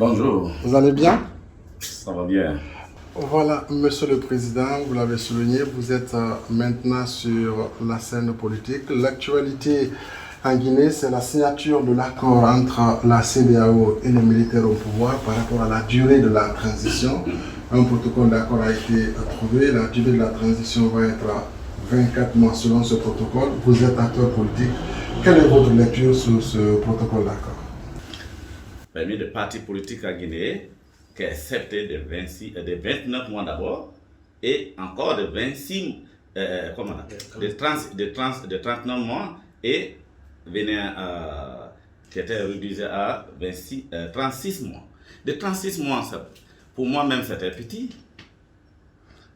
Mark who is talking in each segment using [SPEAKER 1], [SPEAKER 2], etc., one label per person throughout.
[SPEAKER 1] Bonjour,
[SPEAKER 2] Vous allez bien?
[SPEAKER 1] ça va bien.
[SPEAKER 2] Voilà, Monsieur le Président, vous l'avez souligné, vous êtes maintenant sur la scène politique. L'actualité en Guinée, c'est la signature de l'accord entre la CEDEAO et les militaires au pouvoir par rapport à la durée de la transition. Un protocole d'accord a été trouvé. La durée de la transition va être 24 mois selon ce protocole. Vous êtes acteur politique. Quelle est votre lecture sur ce protocole d'accord?
[SPEAKER 1] Parmi les partis politiques à Guinée, qui accepté de 29 mois d'abord, et encore de 26, de 39 mois, et venait qui était réduit à 36 mois. De 36 mois, ça, pour moi-même, c'était petit,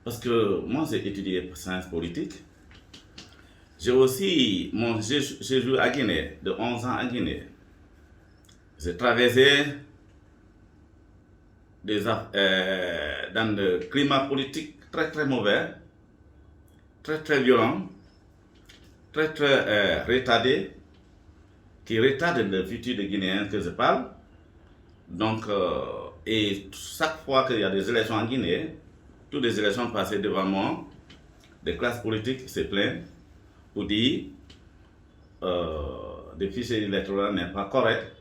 [SPEAKER 1] parce que moi, j'ai étudié sciences politiques. J'ai aussi, j'ai joué à Guinée, de 11 ans à Guinée. J'ai traversé dans le climat politique très très mauvais, très très violent, très très retardé, qui retarde le futur des Guinéens que je parle. Donc, et chaque fois qu'il y a des élections en Guinée, toutes les élections passées devant moi, des classes politiques se plaignent pour dire le fichier électoral n'est pas correct.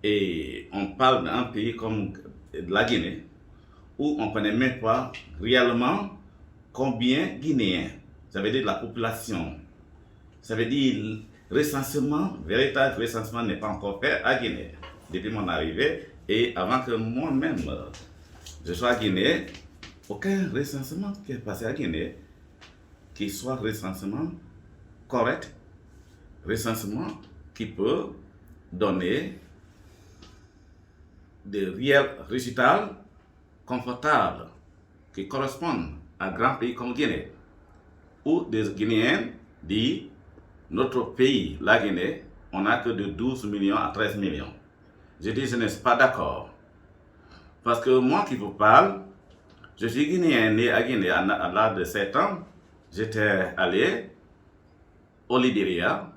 [SPEAKER 1] Et on parle d'un pays comme la Guinée, où on ne connaît même pas réellement combien Guinéens, ça veut dire la population, ça veut dire recensement, véritable recensement n'est pas encore fait à Guinée, depuis mon arrivée, et avant que moi-même je sois à Guinée, aucun recensement qui est passé à Guinée, qui soit recensement correct, recensement qui peut donner de réels résultats confortables qui correspondent à un grand pays comme Guinée, où des Guinéens disent notre pays, la Guinée, on n'a que de 12 millions à 13 millions. Je dis, je ne suis pas d'accord. Parce que moi qui vous parle, je suis Guinéen né à Guinée à l'âge de 7 ans. J'étais allé au Libéria,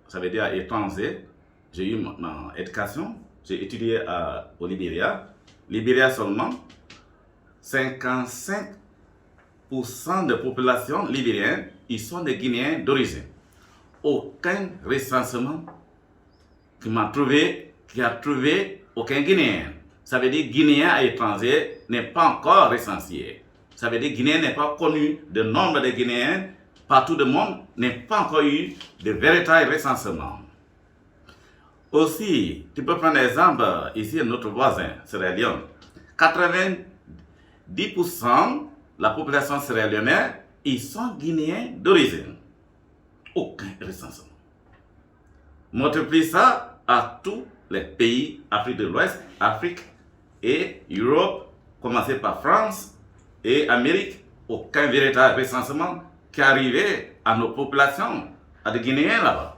[SPEAKER 1] ça veut dire étranger. J'ai eu ma éducation. J'ai étudié au Libéria. Libéria seulement, 55% de la population libérienne, ils sont des Guinéens d'origine. Aucun recensement qui a trouvé aucun Guinéen. Ça veut dire Guinéen à étranger n'est pas encore recensé. Ça veut dire Guinéen n'est pas connu. Le nombre de Guinéens partout dans le monde n'est pas encore eu de véritable recensement. Aussi, tu peux prendre l'exemple ici notre voisin, Sierra Leone. 90% de la population sierra-léonaise, ils sont guinéens d'origine. Aucun recensement. Multiplie ça à tous les pays Afrique de l'Ouest, Afrique et Europe, commencé par France et Amérique. Aucun véritable recensement qui est arrivé à nos populations, à des Guinéens là-bas.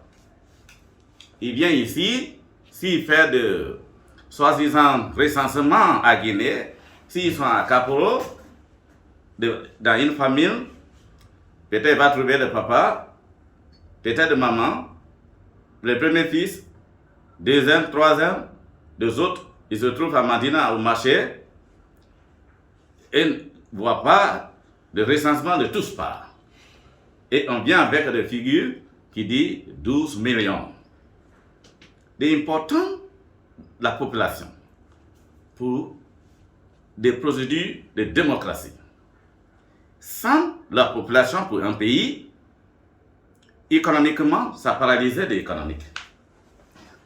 [SPEAKER 1] Il vient ici, s'il fait de soi-disant recensement à Guinée, s'ils sont à Caporo, dans une famille, peut-être il va trouver le papa, peut-être de maman, le premier fils, deuxième, troisième, deux autres, ils se trouvent à Madina au marché et ne voient pas de recensement de tous parts. Et on vient avec des figures qui disent 12 millions. L'important de la population pour des procédures de démocratie. Sans la population pour un pays, économiquement, ça paralysait l'économie.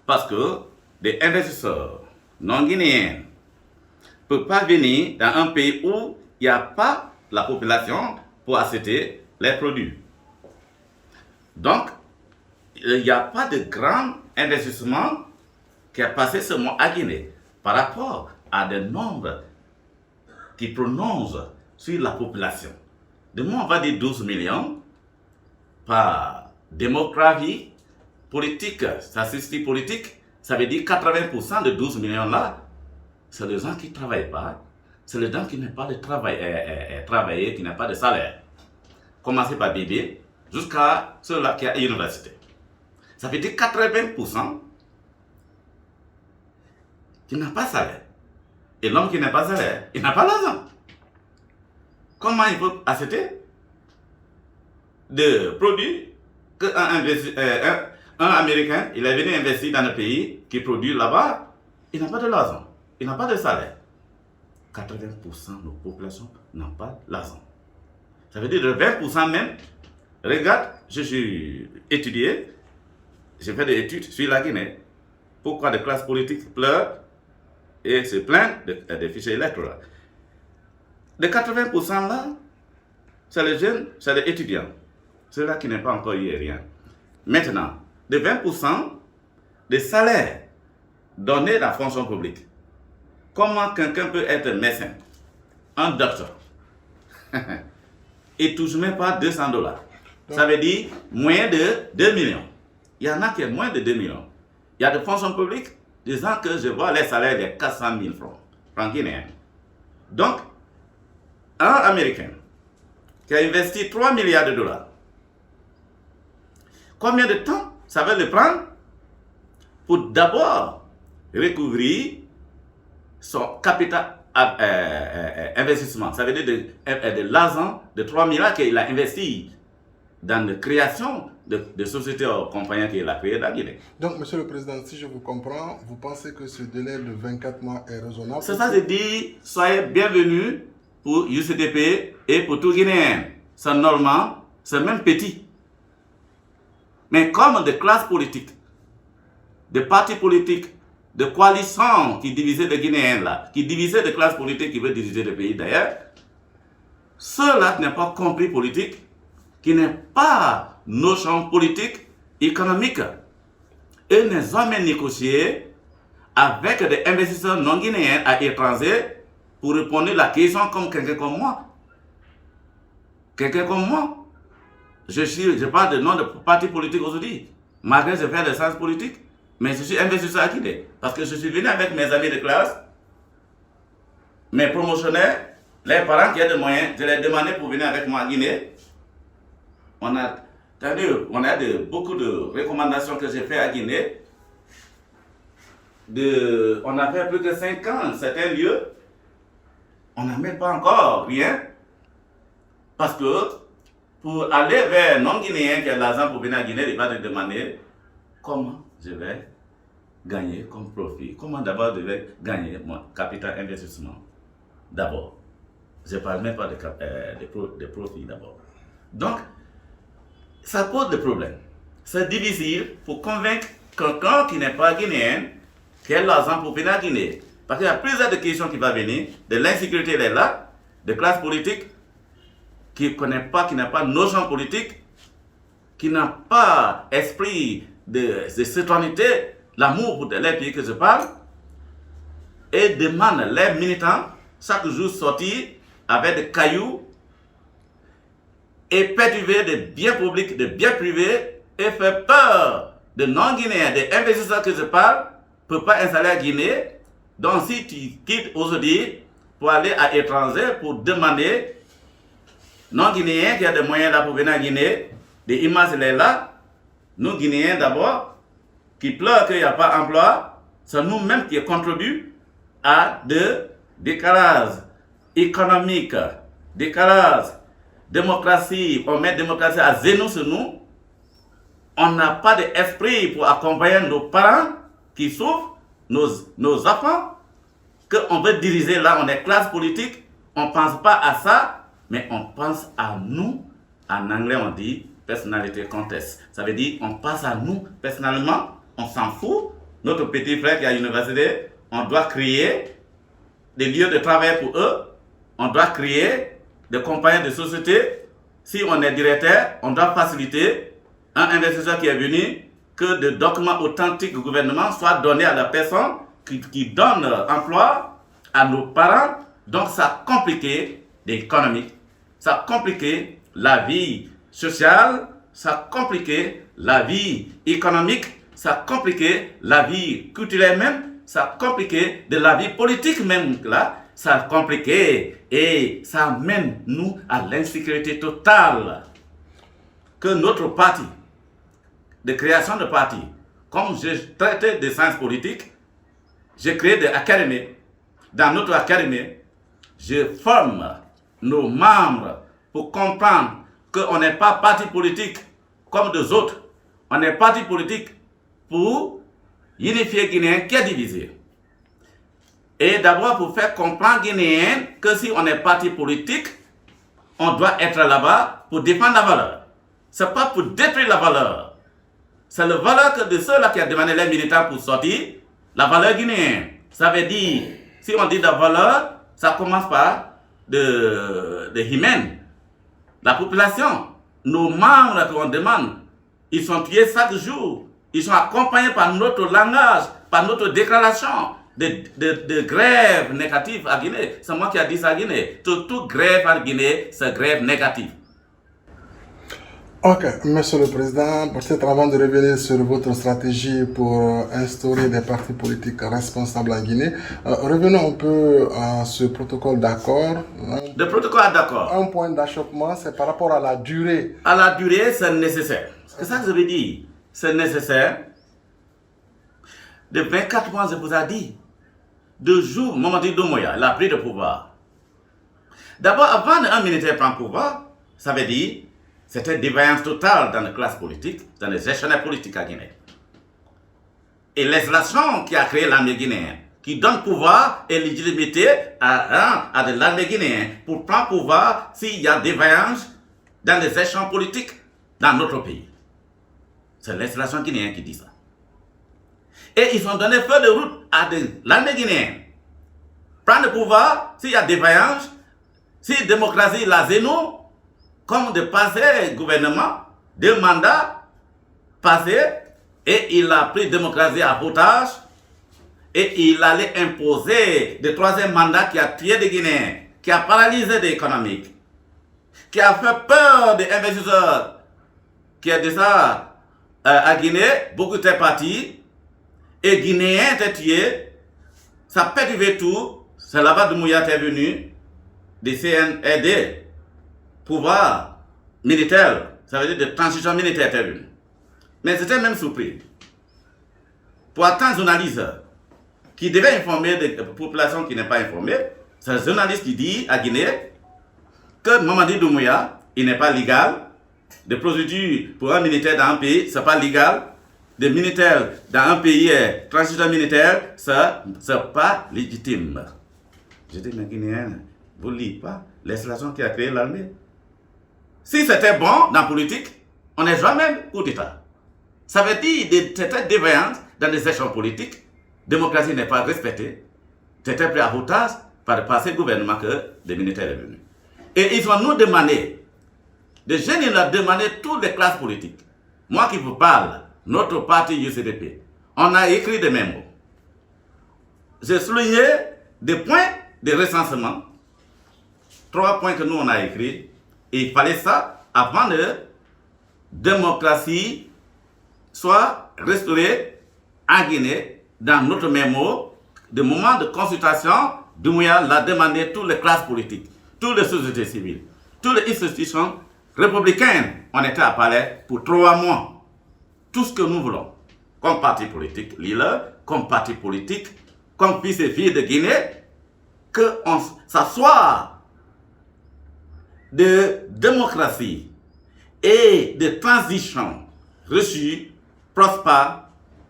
[SPEAKER 1] Parce que des investisseurs non guinéens ne peuvent pas venir dans un pays où il n'y a pas la population pour acheter les produits. Donc, il n'y a pas de grand investissement qui a passé ce mois à Guinée par rapport à des nombres qui prononcent sur la population. De moi, on va dire 12 millions par démographie politique, statistique politique, ça veut dire 80% de 12 millions là, c'est les gens qui ne travaillent pas, c'est les gens qui n'ont pas de travailler, qui n'ont pas de salaire. Commencez par bébé jusqu'à ceux-là qui sont à l'université. Ça veut dire 80% qui n'a pas salaire. Et l'homme qui n'a pas salaire, il n'a pas l'argent. Comment il peut acheter des produits qu'un Américain, il est venu investir dans un pays qui produit là-bas, il n'a pas de l'argent, il n'a pas de salaire. 80% de la population n'a pas l'argent. Ça veut dire que 20% même, regarde, je suis étudié, j'ai fait des études sur la Guinée. Pourquoi les classes politiques pleurent et se plaignent des fichiers électoraux. De 80% là, c'est les jeunes, c'est les étudiants. Ceux-là qui n'ont pas encore eu rien. Maintenant, de 20% des salaires donnés dans la fonction publique. Comment quelqu'un peut être médecin, un docteur, et touche même pas $200? Ça veut dire moins de 2 millions. Il y en a qui ont moins de 2 millions. Il y a des fonctions publiques disant que je vois les salaires de 400 000 francs guinéens. Donc, un Américain qui a investi 3 milliards de dollars, combien de temps ça va le prendre pour d'abord recouvrir son capital investissement? Ça veut dire de l'argent de 3 milliards qu'il a investi dans la création de sociétés ou compagnies qu'il a créées dans la Guinée.
[SPEAKER 2] Donc, Monsieur le Président, si je vous comprends, vous pensez que ce délai de 24 mois est raisonnable?
[SPEAKER 1] C'est ça, je dis, soyez bienvenus pour UCTP et pour tout Guinéen. C'est normal, c'est même petit. Mais comme des classes politiques, des partis politiques, de coalitions qui divisaient les Guinéens là, qui divisaient des classes politiques qui veulent diviser le pays d'ailleurs, ceux-là qui n'ont pas compris politique, qui n'ont pas notion politique, économique, et ne sont jamais négociés avec des investisseurs non guinéens à l'étranger pour répondre à la question comme quelqu'un comme moi. Quelqu'un comme moi. Je parle de nom de parti politique aujourd'hui. Malgré que je fais des sciences politiques, mais je suis investisseur à Guinée. Parce que je suis venu avec mes amis de classe, mes promotionnaires, les parents qui ont des moyens, je les ai demandé pour venir avec moi à Guinée. On a beaucoup de recommandations que j'ai fait à Guinée. On a fait plus de 5 ans dans certains lieux. On n'a même pas encore rien. Parce que pour aller vers un non-guinéen qui a l'argent pour venir à Guinée, il va te demander comment je vais gagner comme profit. Comment d'abord je vais gagner mon capital investissement. D'abord. Je ne parle même pas de profit d'abord. Donc, ça pose des problèmes. C'est difficile pour convaincre quelqu'un qui n'est pas guinéen qui a l'argent pour venir à Guinée. Parce qu'il y a plusieurs de questions qui vont venir. De l'insécurité, elle est là. De classe politique qui ne connaît pas, qui n'a pas notion politique, qui n'a pas esprit de citoyenneté, l'amour pour les pays que je parle, et demande les militants chaque jour sortir avec des cailloux et perturber des biens publics, des biens privés et faire peur de non-guinéens, des investisseurs que je parle, ne peuvent pas installer à Guinée. Donc si tu quittes aujourd'hui pour aller à l'étranger pour demander non-guinéens qui a des moyens là pour venir à Guinée, des images là, nous Guinéens d'abord, qui pleurent qu'il n'y a pas d'emploi, c'est nous-mêmes qui contribuons à de décalage économique, décalage démocratie, on met démocratie à zéro sur nous. On n'a pas d'esprit pour accompagner nos parents qui souffrent, nos enfants, qu'on veut diriger là, on est classe politique, on ne pense pas à ça, mais on pense à nous. En anglais, on dit personnalité contest. Ça veut dire on pense à nous personnellement, on s'en fout. Notre petit frère qui est à l'université, on doit créer des lieux de travail pour eux, on doit créer des compagnies de société. Si on est directeur, on doit faciliter un investisseur qui est venu que des documents authentiques du gouvernement soient donnés à la personne qui donne emploi à nos parents. Donc ça a compliqué l'économie, ça a compliqué la vie sociale, ça a compliqué la vie économique, ça a compliqué la vie culturelle même, ça a compliqué de la vie politique même là, ça a compliqué et ça amène nous à l'insécurité totale. Que notre parti, de création de parti, comme j'ai traité de sciences politiques, j'ai créé des académies. Dans notre académie, je forme nos membres pour comprendre qu'on n'est pas parti politique comme des autres. On est parti politique pour unifier Guinéen qui est divisé. Et d'abord pour faire comprendre Guinéens que si on est parti politique, on doit être là-bas pour défendre la valeur. Ce n'est pas pour détruire la valeur. C'est la valeur que de ceux-là qui ont demandé les militaires pour sortir, la valeur guinéenne. Ça veut dire, si on dit la valeur, ça commence par de humaine. La population, nos membres qu'on demande, ils sont tués chaque jour. Ils sont accompagnés par notre langage, par notre déclaration de grève négative à Guinée. C'est moi qui ai dit ça à Guinée. Toute grève à Guinée, c'est grève négative.
[SPEAKER 2] Ok, Monsieur le Président, peut-être avant de revenir sur votre stratégie pour instaurer des partis politiques responsables en Guinée, revenons un peu à ce protocole d'accord.
[SPEAKER 1] Le protocole d'accord.
[SPEAKER 2] Un point d'achoppement, c'est par rapport à la durée.
[SPEAKER 1] À la durée, c'est nécessaire. C'est ça que je veux dire. C'est nécessaire. De 24 mois, je vous ai dit. 2 jours, Mamadi Doumbouya, il a pris le pouvoir. D'abord, avant qu'un militaire prenne le pouvoir, ça veut dire c'était une défaillance totale dans la classe politique, dans les gestionnaires politiques à Guinée. Et l'installation qui a créé l'armée guinéenne, qui donne pouvoir et légitimité à de l'armée guinéenne pour prendre pouvoir s'il y a défaillance dans les échanges politiques dans notre pays. C'est l'installation guinéenne qui dit ça. Et ils ont donné feu de route à l'armée guinéenne. Prendre le pouvoir s'il y a défaillance, si la démocratie la zéno, comme de passer gouvernement, 2 mandats passés, et il a pris la démocratie à otage, et il allait imposer le 3e mandat qui a tué des Guinéens, qui a paralysé l'économie, qui a fait peur des investisseurs, qui a dit ça à Guinée, beaucoup étaient partis, et Guinéens étaient tués, ça perturbait tout, c'est là-bas que Doumbouya est venu, des CNRD, pouvoir militaire, ça veut dire de transition militaire est venu. Mais c'était même surpris. Pour attendre journaliste qui devait informer des populations qui n'est pas informée, c'est un journaliste qui dit à Guinée que Mamadi Doumbouya, il n'est pas légal. De procédure pour un militaire dans un pays, ce n'est pas légal. Des militaires dans un pays, transition militaire, ça n'est pas légitime. Je dis, mais Guinéens, vous ne lisez pas l'installation qui a créé l'armée. Si c'était bon dans la politique, on n'est jamais coup d'État. Ça veut dire que c'était défaillance dans les échanges politiques. La démocratie n'est pas respectée. C'était pris à otage par le passé gouvernement que les militaires sont venus. Et ils ont nous demandé, les jeunes ils ont demandé toutes les classes politiques. Moi qui vous parle, notre parti UCDP, on a écrit des mémos. J'ai souligné des points de recensement. 3 points que nous on a écrits. Et il fallait ça avant que la démocratie soit restaurée en Guinée. Dans notre mémo, de moment de consultation, Doumbouya l'a demandé toutes les classes politiques, toutes les sociétés civiles, toutes les institutions républicaines. On était à Palais pour 3 mois. Tout ce que nous voulons, comme parti politique, Lila, comme parti politique, comme fils et filles de Guinée, qu'on s'assoie de démocratie et de transition reçue, prospère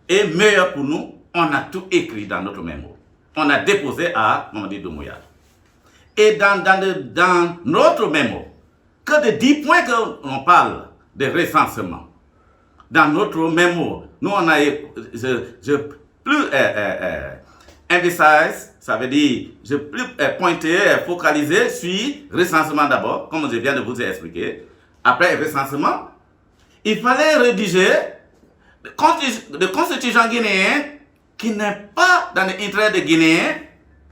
[SPEAKER 1] et meilleure pour nous, on a tout écrit dans notre mémo. On a déposé à Mamadi Doumbouya. Et dans notre mémo, que de 10 points qu'on parle de recensement. Dans notre mémo, nous on a plus emphasize, ça veut dire, je plus pointé, focalisé sur recensement d'abord, comme je viens de vous expliquer. Après recensement, il fallait rédiger le constitution guinéen qui n'est pas dans l'intérêt des Guinéens.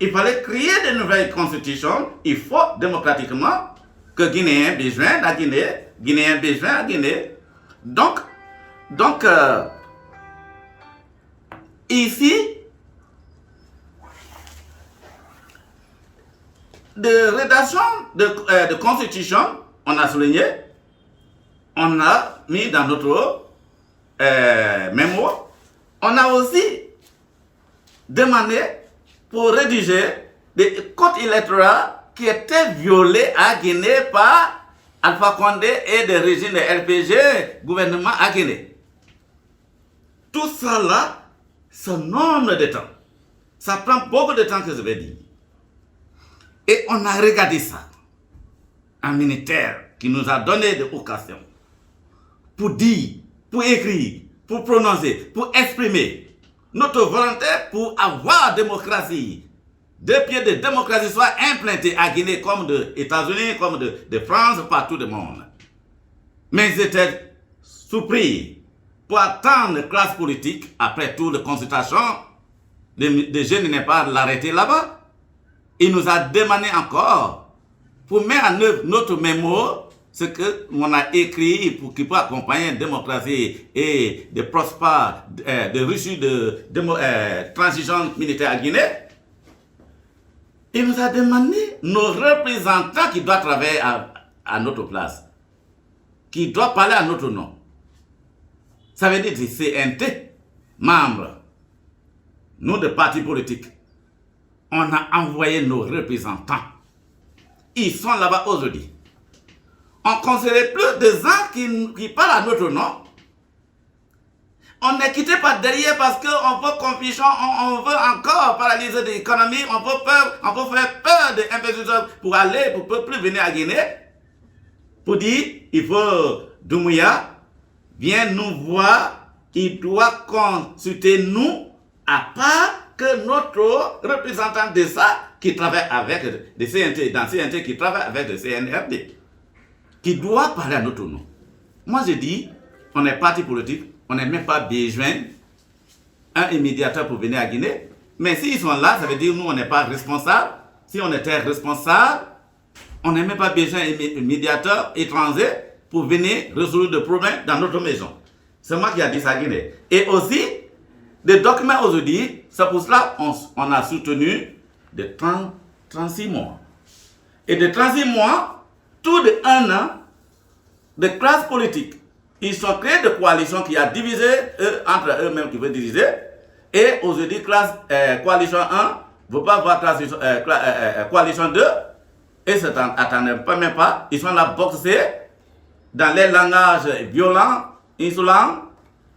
[SPEAKER 1] Il fallait créer de nouvelles constitutions. Il faut démocratiquement que Guinéens besoin la Guinée, Guinéens besoin la Guinée. Donc ici, de rédaction de constitution, on a souligné, on a mis dans notre mémo, on a aussi demandé pour rédiger des codes électoraux qui étaient violés à Guinée par Alpha Condé et des régimes de RPG, gouvernement à Guinée. Tout ça là, ça nombre de temps. Ça prend beaucoup de temps que je vais dire. Et on a regardé ça. Un militaire qui nous a donné des occasions pour dire, pour écrire, pour prononcer, pour exprimer notre volonté pour avoir démocratie. Deux pieds de démocratie soient implantés à Guinée comme des États-Unis, comme de France, partout le monde. Mais ils étaient surpris pour attendre la classe politique, après toute la consultation, les jeunes n'est pas l'arrêter là-bas. Il nous a demandé encore pour mettre en œuvre notre mémo, ce qu'on a écrit pour qu'il puisse accompagner la démocratie et de prospères, de reçus de transition militaire à Guinée. Il nous a demandé nos représentants qui doivent travailler à notre place, qui doivent parler à notre nom. Ça veut dire que c'est CNT, membres, nous de partis politiques. On a envoyé nos représentants. Ils sont là-bas aujourd'hui. On considère plus de gens qui parlent à notre nom. On n'est quitté pas derrière parce qu'on veut confusion, on veut encore paralyser l'économie, on veut faire peur des investisseurs pour aller, pour ne plus venir à Guinée. Pour dire, il faut Doumbouya viens nous voir, il doit consulter nous, à part que notre représentant de ça, qui travaille avec des CNT, dans CNT, qui travaille avec le CNRD, qui doit parler à notre nom. Moi je dis, on est parti politique, on n'a même pas besoin d'un médiateur pour venir à Guinée. Mais s'ils sont là, ça veut dire que nous, on n'est pas responsable. Si on était responsable, on n'a même pas besoin d'un médiateur étranger pour venir résoudre des problèmes dans notre maison. C'est moi qui ai dit ça à Guinée. Et aussi, des documents aujourd'hui, c'est pour cela qu'on a soutenu de 36 mois. Et de 36 mois, tout de 1 an, de classe politique. Ils sont créés de coalitions qui a divisé entre eux-mêmes qui veulent diviser. Et aujourd'hui, coalition 1 ne veut pas voir coalition 2. Et ça n'attendait pas même pas. Ils sont là boxés dans les langages violents, insolents,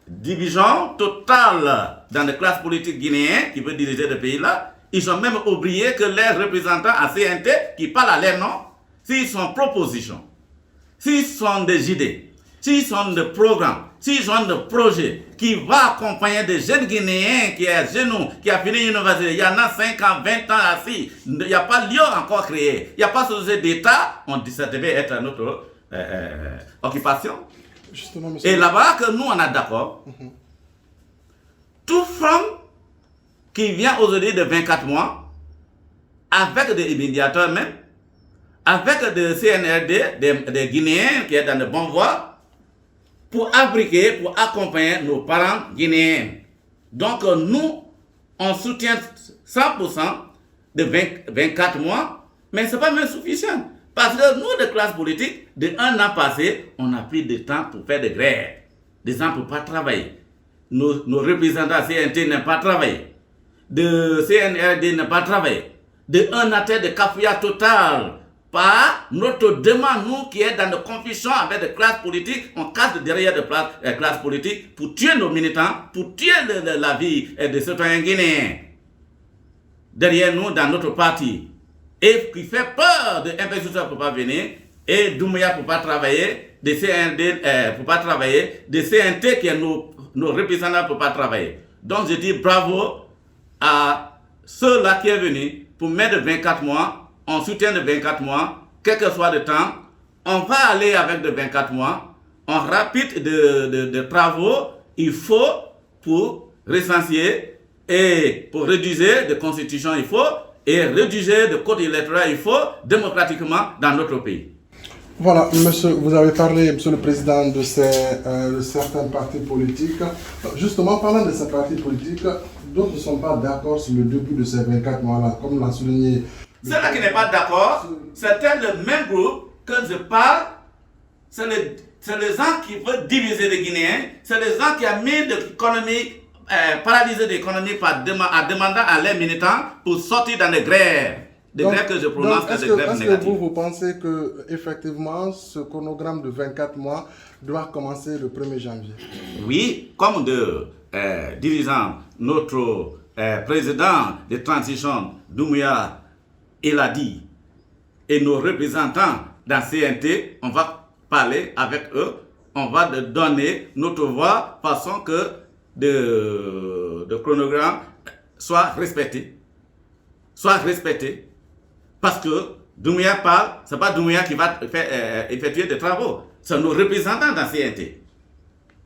[SPEAKER 1] division totale dans les classes politiques guinéennes qui veulent diriger le pays là. Ils ont même oublié que les représentants à CNT qui parlent à leur nom, s'ils sont propositions, s'ils sont des idées, s'ils sont des programmes, s'ils sont des projets qui vont accompagner des jeunes Guinéens qui est genoux, qui a fini l'université, il y en a 5 ans, 20 ans assis, il n'y a pas lieu encore créé, il n'y a pas société d'État, on dit que ça devait être notre occupation. Justement, et là-bas, que nous on a d'accord, toute femme qui vient aujourd'hui de 24 mois, avec des médiateurs même, avec des CNRD, des Guinéens qui sont dans de bonnes voies, pour abriquer, pour accompagner nos parents guinéens. Donc nous, on soutient 100% de 24 mois, mais ce n'est pas même suffisant. Parce que nous, de classe politique, de 1 an passé, on a pris du temps pour faire des grèves, des gens pour ne pas travailler. Nos représentants CNT n'ont pas travaillé, de CNRD n'ont pas travaillé, de 1 an de cafouillage total. Par notre demande, nous qui est dans de confusion avec des classes politiques, on casse derrière des classes politiques pour tuer nos militants, pour tuer la vie des citoyens guinéens. Derrière nous, dans notre parti. Et qui fait peur des investisseurs pour ne pas venir, et Doumbouya pour ne pas travailler, des CND pour ne pas travailler, des CNT qui est nos représentants pour ne pas travailler. Donc je dis bravo à ceux-là qui sont venus pour mettre 24 mois. On soutient de 24 mois, quel que soit le temps, on va aller avec de 24 mois, on rapide de travaux, il faut pour recenser et pour rédiger de constitution, il faut, et rédiger de code électoral, il faut, démocratiquement dans notre pays.
[SPEAKER 2] Voilà, monsieur, vous avez parlé, monsieur le président, de certains partis politiques. Justement, parlant de ces partis politiques, d'autres ne sont pas d'accord sur le début de ces 24 mois-là, comme l'a souligné.
[SPEAKER 1] Ceux-là qui n'est pas d'accord, c'était le même groupe que je parle, c'est les gens qui veulent diviser les Guinéens, c'est les gens qui ont mis l'économie paralyser l'économie en demandant à leurs militants pour sortir dans des grèves. Des grèves que je prononce que des grèves négatives.
[SPEAKER 2] Est-ce que vous pensez que effectivement ce chronogramme de 24 mois doit commencer le 1er janvier?
[SPEAKER 1] Oui, comme de dirigeants, notre président de transition, Doumbouya, il a dit, et nos représentants dans CNT, on va parler avec eux, on va donner notre voix façon que le chronogramme soit respecté. Soit respecté. Parce que Doumbouya parle, ce n'est pas Doumbouya qui va effectuer des travaux, c'est nos représentants dans CNT.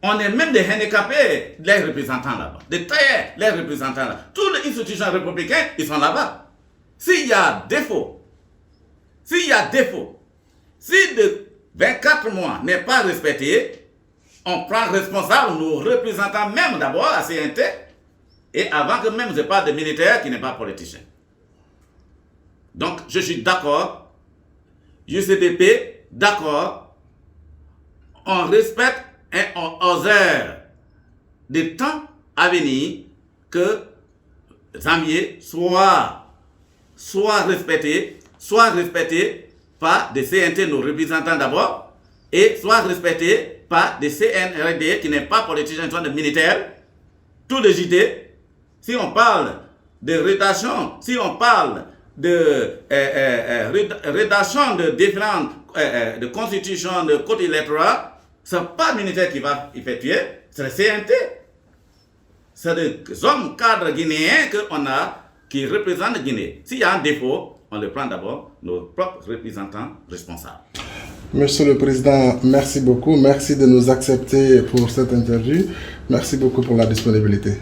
[SPEAKER 1] On est même des handicapés, les représentants là-bas, des tailleurs, les représentants là. Toutes les institutions républicaines, ils sont là-bas. S'il y a défaut, si de 24 mois n'est pas respecté, on prend responsable nos représentants même d'abord à CNT, et avant que même je parle de militaires qui n'est pas politicien. Donc je suis d'accord, UCDP, d'accord, on respecte et on observe des temps à venir que janvier soit respecté par des CNT, nos représentants d'abord, et soit respecté par des CNRD qui n'est pas politicien, sont des militaires, tous les JT. Si on parle de rédaction, si on parle de rédaction de différentes de constitutions, de code électoral, ce n'est pas le militaire qui va effectuer, c'est le CNT. C'est des hommes cadres guinéens qu'on a qui représentent la Guinée. S'il y a un défaut, on le prend d'abord nos propres représentants responsables.
[SPEAKER 2] Monsieur le Président, merci beaucoup. Merci de nous accepter pour cette interview. Merci beaucoup pour la disponibilité.